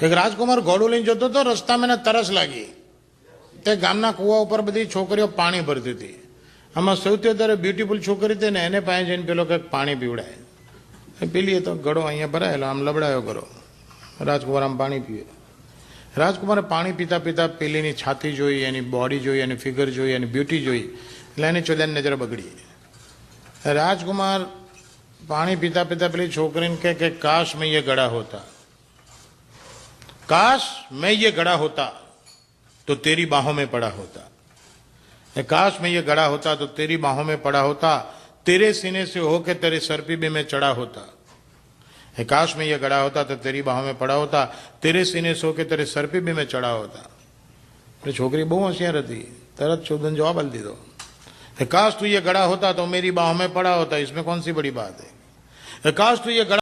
એક રાજકુમાર ઘોડું લઈને જતો હતો, રસ્તામાં એને તરસ લાગી. તે ગામના કૂવા ઉપર બધી છોકરીઓ પાણી ભરતી હતી. આમાં સૌથી વધારે બ્યુટીફુલ છોકરી હતી ને એને પાસે જઈને પેલો કંઈક પાણી પીવડાય. પેલી તો ઘડો અહીંયા ભરાયેલો, આમ લબડાયો ઘડો. રાજકુમાર આમ પાણી પીવે. રાજકુમારે પાણી પીતા પીતા પેલીની છાતી જોઈ, એની બોડી જોઈ, એની ફિગર જોઈ, એની બ્યુટી જોઈ, એટલે એની ચોદાની નજર બગડી. રાજકુમાર પાણી पीता पीता पेली छोकरी के काश मैं ये गड़ा होता, काश मैं ये गड़ा होता तो तेरी बाहों में पड़ा होता, काश मैं ये गड़ा होता तो तेरी बाहों में पड़ा होता, तेरे सीने से होके तेरे सर पे भी मैं चढ़ा होता, काश मैं ये गड़ा होता तो तेरी बाहों में पड़ा होता, तेरे सीने से होके तेरे सर पे भी मैं चढ़ा होता. छोकरी बहु होशियार थी, तरत चौधन जवाब आल दीधो, काश तू ये गड़ा होता तो मेरी बाहों में पड़ा होता, इसमें कौन सी बड़ी बात है. काश तू ये गड़ा